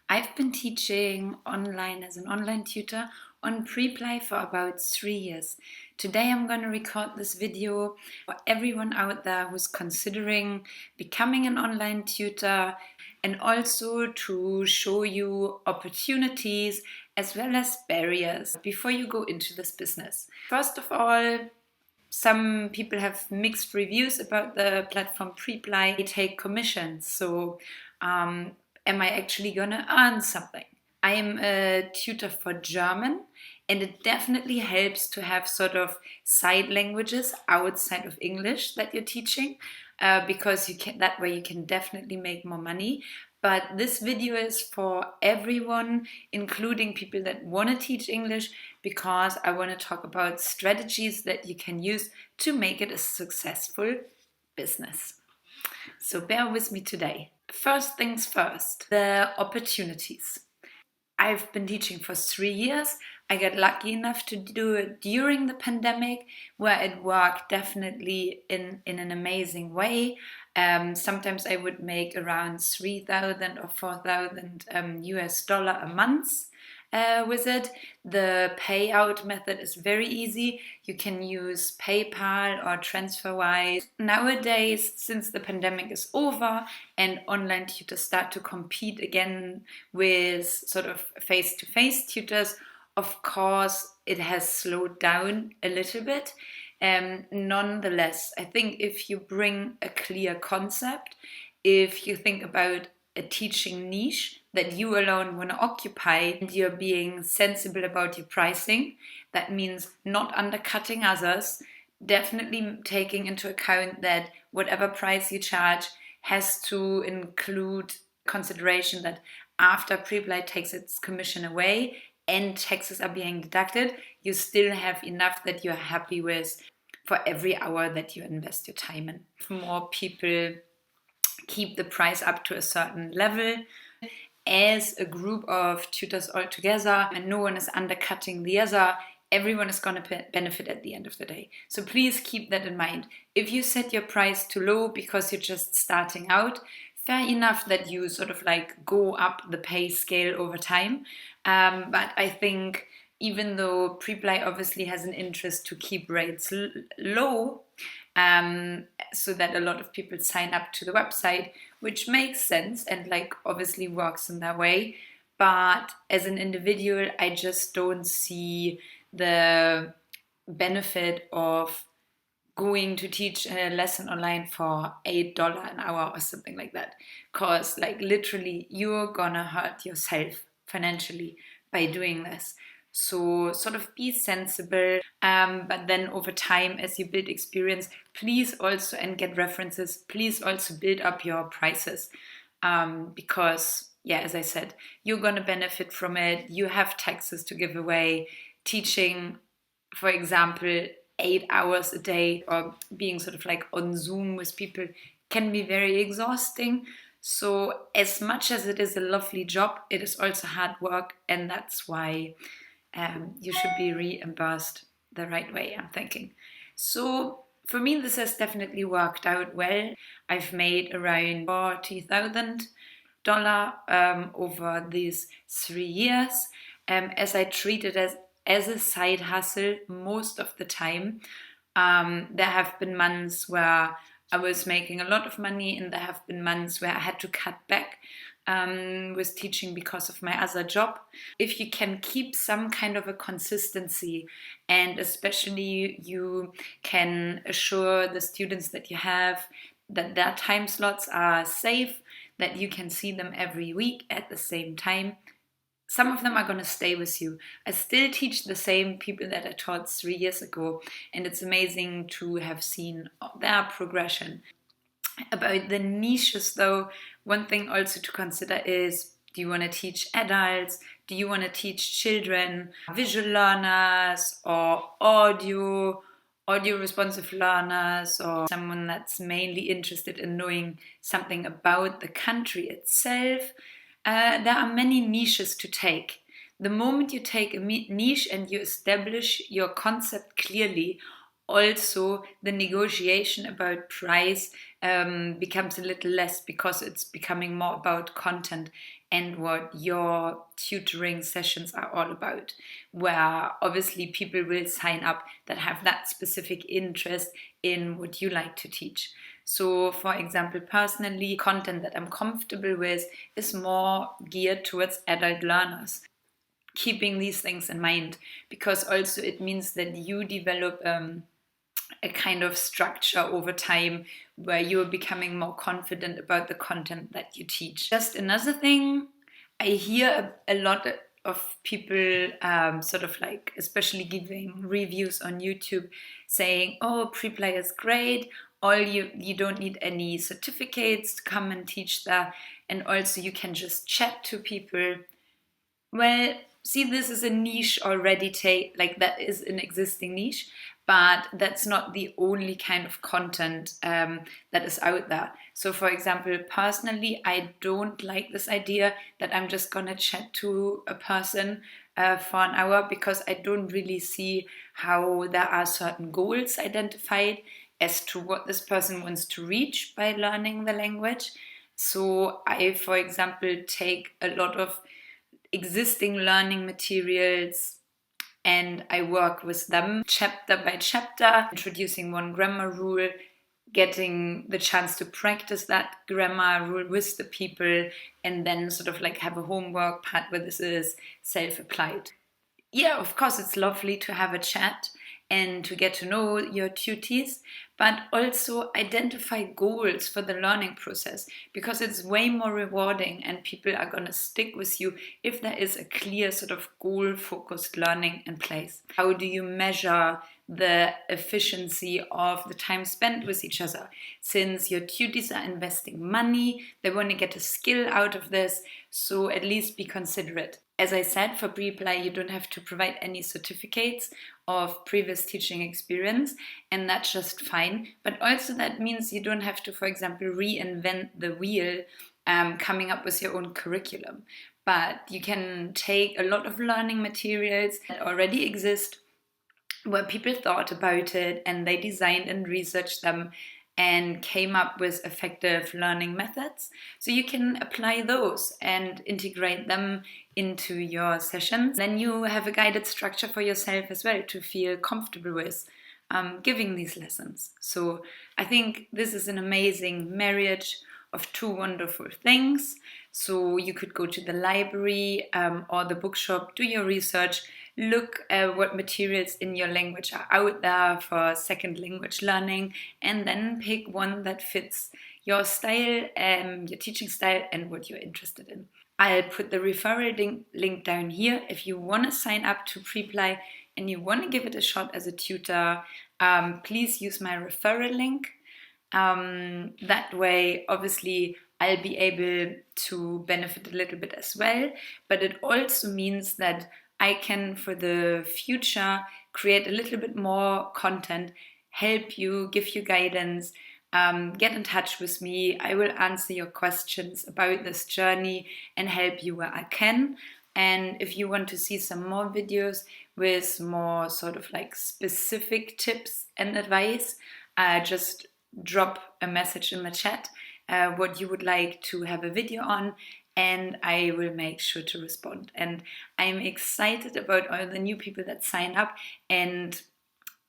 I've been teaching online as an online tutor on pre-apply for about 3 years. Today I'm going to record this video for everyone out there who's considering becoming an online tutor and also to show you opportunities as well as barriers before you go into this business. First of all, some people have mixed reviews about the platform Preply. They take commissions, so am I actually gonna earn something? I am a tutor for German, and it definitely helps to have sort of side languages outside of English that you're teaching, because that way you can definitely make more money. But this video is for everyone, including people that want to teach English, because I want to talk about strategies that you can use to make it a successful business. So bear with me today. First things first, the opportunities. I've been teaching for 3 years. I got lucky enough to do it during the pandemic, where it worked definitely in an amazing way. Sometimes I would make around 3,000 or 4,000 US dollar a month with it. The payout method is very easy. You can use PayPal or TransferWise. Nowadays, since the pandemic is over and online tutors start to compete again with sort of face-to-face tutors, of course, it has slowed down a little bit. Nonetheless, I think if you bring a clear concept, if you think about a teaching niche that you alone want to occupy and you're being sensible about your pricing, that means not undercutting others, definitely taking into account that whatever price you charge has to include consideration that after Preply takes its commission away and taxes are being deducted, you still have enough that you're happy with for every hour that you invest your time in. If more people keep the price up to a certain level as a group of tutors all together and no one is undercutting the other, everyone is going to benefit at the end of the day. So please keep that in mind. If you set your price too low because you're just starting out, fair enough that you sort of like go up the pay scale over time. But I think even though Preply obviously has an interest to keep rates low, so that a lot of people sign up to the website, which makes sense and like obviously works in that way. But as an individual, I just don't see the benefit of going to teach a lesson online for $8 an hour or something like that. Because like literally you're gonna hurt yourself financially by doing this. So sort of be sensible, but then over time as you build experience, please also, and get references, please also build up your prices, because yeah, as I said, you're gonna benefit from it. You have taxes to give away. Teaching, for example, 8 hours a day or being sort of like on Zoom with people can be very exhausting. So as much as it is a lovely job, it is also hard work, and that's why you should be reimbursed the right way, I'm thinking. So for me, this has definitely worked out well. I've made around $40,000 over these 3 years, as I treat it as a side hustle most of the time. There have been months where I was making a lot of money, and there have been months where I had to cut back with teaching because of my other job. If you can keep some kind of a consistency, and especially you can assure the students that you have that their time slots are safe, that you can see them every week at the same time, some of them are going to stay with you. I still teach the same people that I taught 3 years ago, and it's amazing to have seen their progression. About the niches though, one thing also to consider is, do you want to teach adults? Do you want to teach children, visual learners, or audio responsive learners, or someone that's mainly interested in knowing something about the country itself? There are many niches to take. The moment you take a niche and you establish your concept clearly, also the negotiation about price becomes a little less, because it's becoming more about content and what your tutoring sessions are all about, where obviously people will sign up that have that specific interest in what you like to teach. So, for example, personally, content that I'm comfortable with is more geared towards adult learners. Keeping these things in mind, because also it means that you develop a kind of structure over time where you're becoming more confident about the content that you teach. Just another thing, I hear a lot of people sort of like, especially giving reviews on YouTube, saying, oh, pre-play is great, all you don't need any certificates to come and teach there, and also you can just chat to people. Well, see, this is a niche already, like that is an existing niche, but that's not the only kind of content that is out there. So, for example, personally, I don't like this idea that I'm just gonna chat to a person for an hour, because I don't really see how there are certain goals identified as to what this person wants to reach by learning the language. So, I, for example, take a lot of existing learning materials and I work with them chapter by chapter, introducing one grammar rule, getting the chance to practice that grammar rule with the people, and then sort of like have a homework part where this is self-applied. Yeah, of course, it's lovely to have a chat and to get to know your tutees, but also identify goals for the learning process, because it's way more rewarding and people are going to stick with you if there is a clear sort of goal-focused learning in place. How do you measure the efficiency of the time spent with each other? Since your tutees are investing money, they want to get a skill out of this, so at least be considerate. As I said, for pre-apply, you don't have to provide any certificates of previous teaching experience, and that's just fine. But also that means you don't have to, for example, reinvent the wheel, coming up with your own curriculum. But you can take a lot of learning materials that already exist, where people thought about it and they designed and researched them and came up with effective learning methods. So you can apply those and integrate them into your sessions. Then you have a guided structure for yourself as well to feel comfortable with giving these lessons. So I think this is an amazing marriage of two wonderful things. So you could go to the library or the bookshop, do your research, look at what materials in your language are out there for second language learning, and then pick one that fits your style, your teaching style, and what you're interested in. I'll put the referral link down here. If you want to sign up to Preply and you want to give it a shot as a tutor, please use my referral link. That way, obviously, I'll be able to benefit a little bit as well, but it also means that I can, for the future, create a little bit more content, help you, give you guidance, get in touch with me. I will answer your questions about this journey and help you where I can. And if you want to see some more videos with more sort of like specific tips and advice, just drop a message in the chat what you would like to have a video on, and I will make sure to respond. And I'm excited about all the new people that sign up, and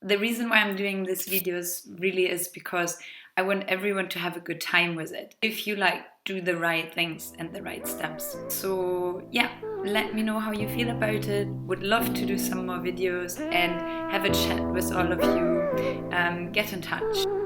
the reason why I'm doing these videos really is because I want everyone to have a good time with it. If you like, do the right things and the right steps. So yeah, let me know how you feel about it. Would love to do some more videos and have a chat with all of you. Get in touch.